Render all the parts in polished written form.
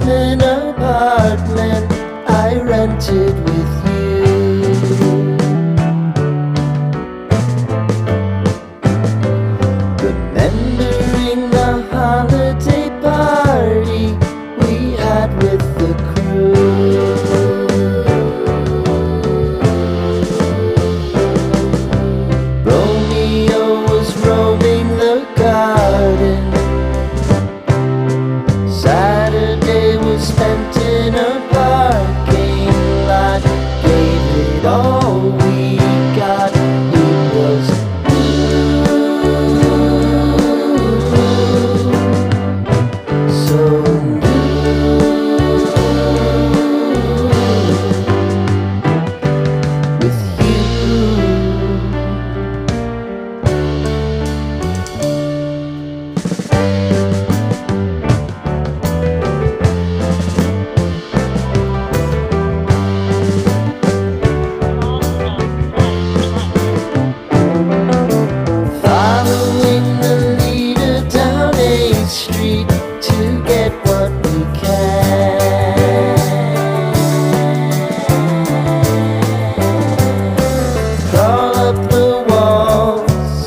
basement apartment I rented with you. Remembering the holiday party we had with the crew. Romeo was roaming the garden. Saturday was spent in a parking lot. Gave it all we got. It was so with you. Following the leader down 8th Street to get what we can. Crawl up the walls,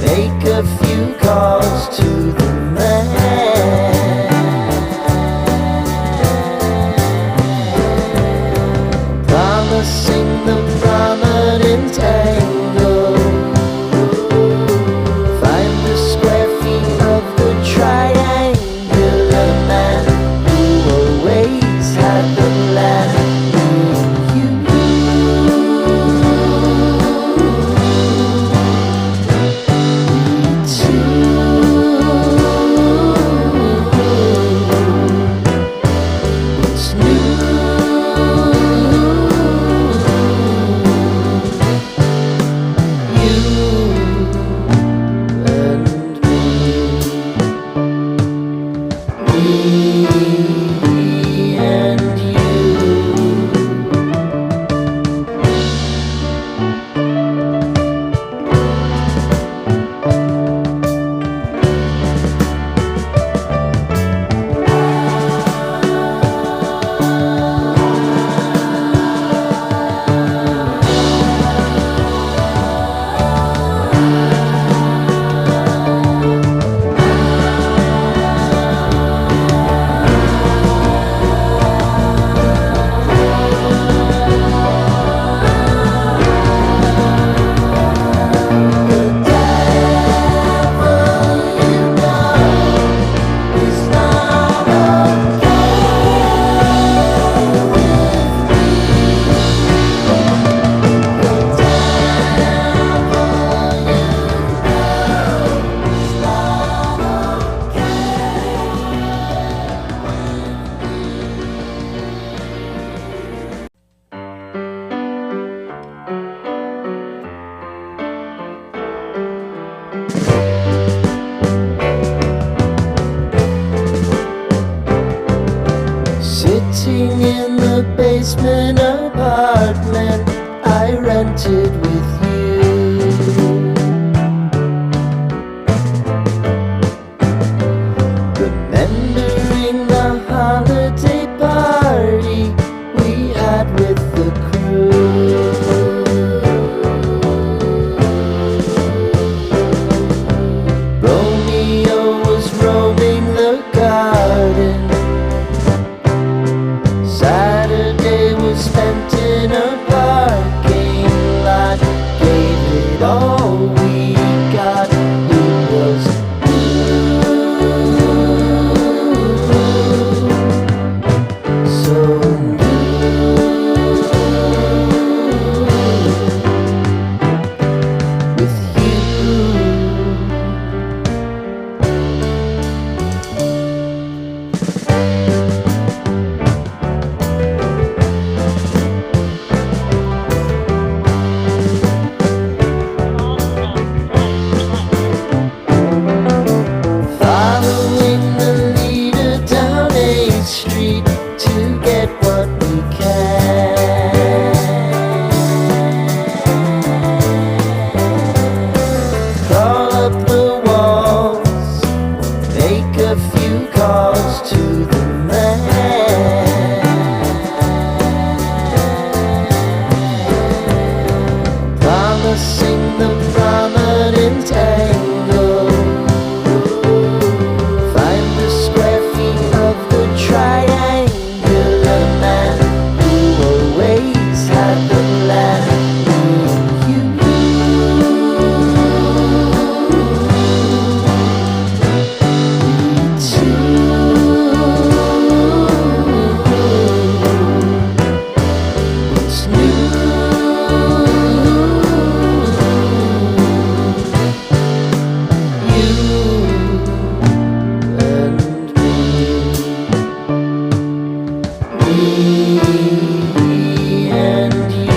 make a few calls to the man. Promising the prominent angle. Find the square feet of the triangular man who always had the plan. You What's new? Me and you. Sitting in the basement apartment I rented with you. Remembering the holiday party we had with the crew. Romeo was roaming the garden. Saturday was spent in a parking lot. me and you.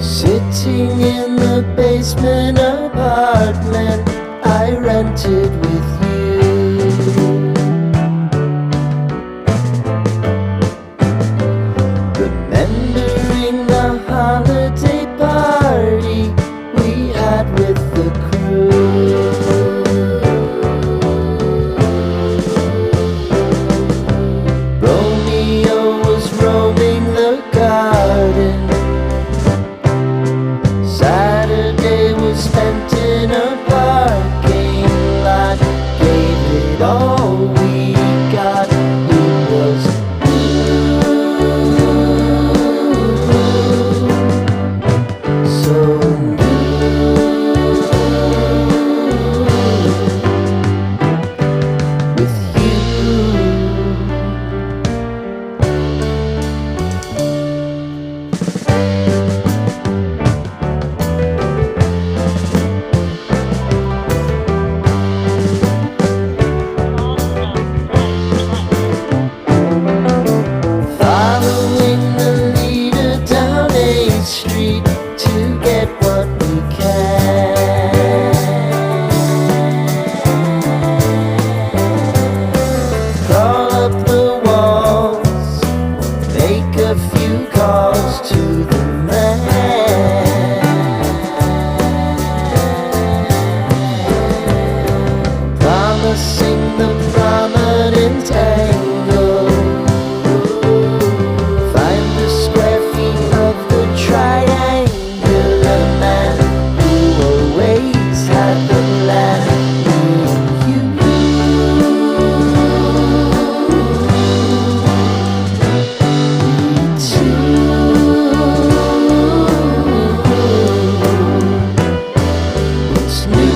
Sitting in the basement apartment I rented with you, remembering the holiday party we had with the crew. Romeo was roaming the garden, Saturday was spent in a parking lot. Gave it all we got. It was so with you. Following the leader down 8th Street to get what we can. Crawl up the walls, make a few calls to the man, promising the prominent angle. Find the square feet of the triangular man who always had the plan. You, me too. What's new?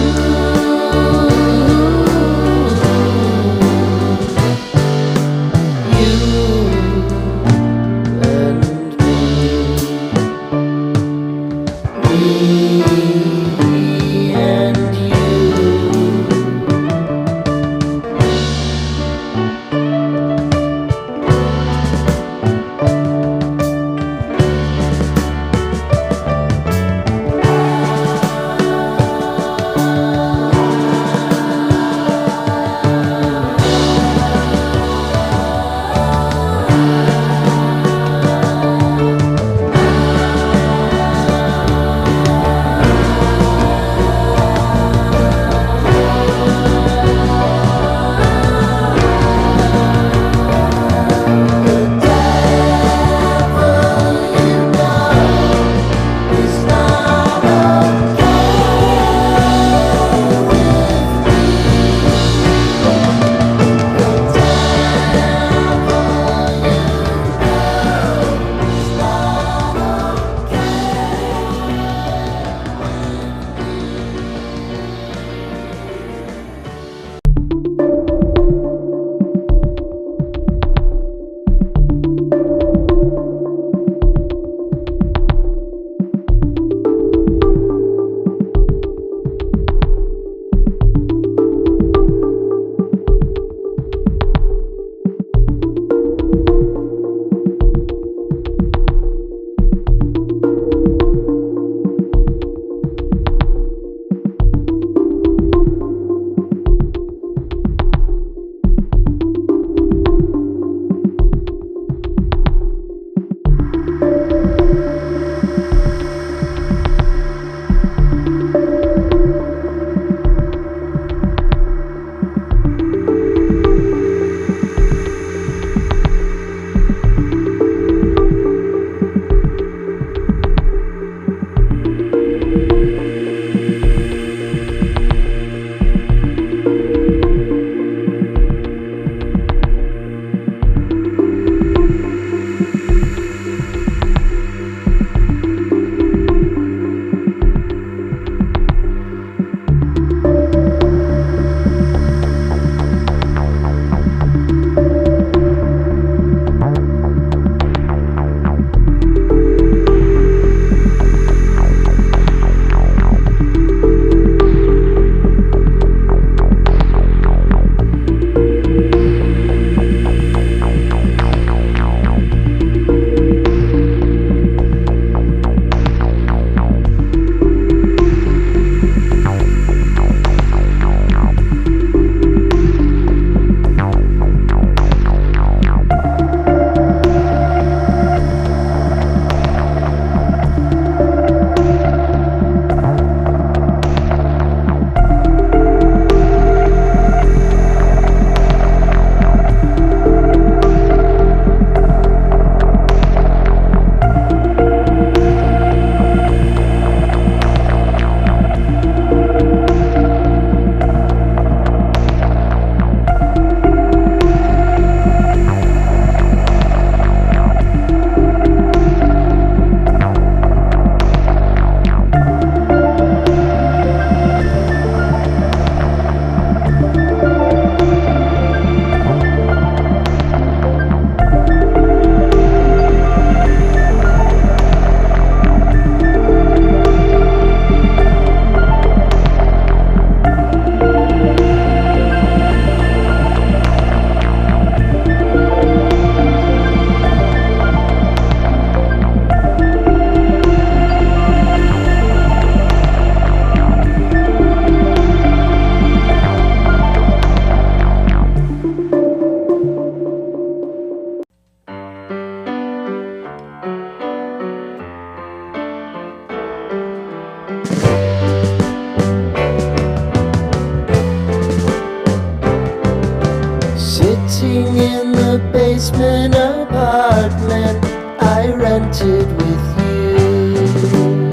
basement apartment I rented with you.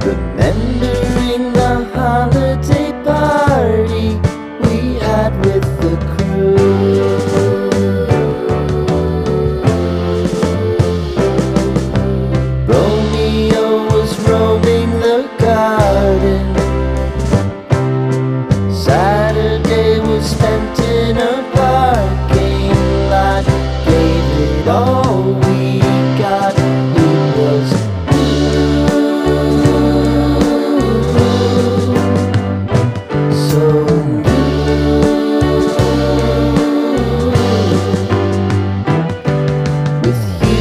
Remembering the holiday party we had with the crew. Romeo was roaming the garden. Saturday was spent in a parking lot. Gave it all we got. It was so with you.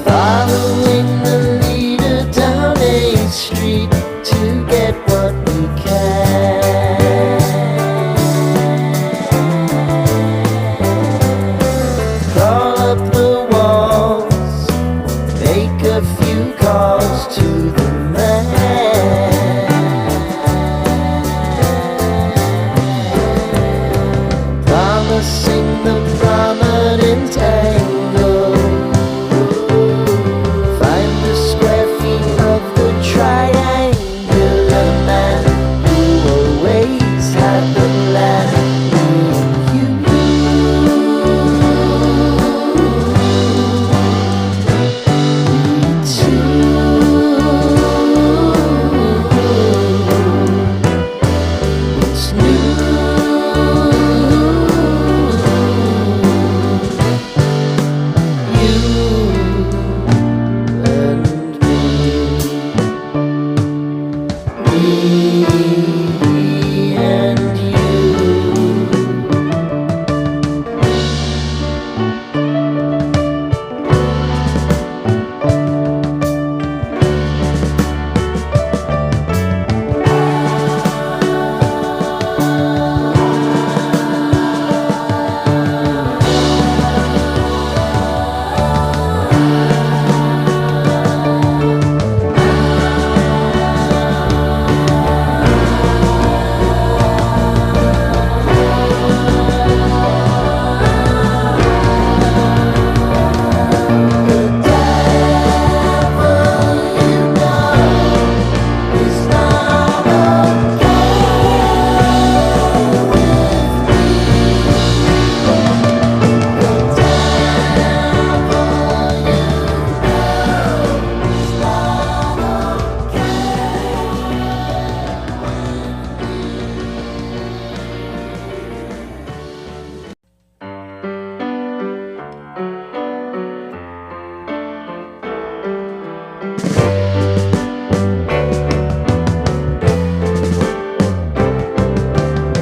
Following the leader down 8th Street to get what we can. Crawl up the walls, make a few calls to the man. Promising the prominent angle. Find the square feet of the triangular man who always had the plan. You, we two. What's new?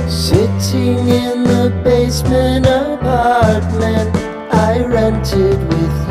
Sitting in the basement apartment I rented with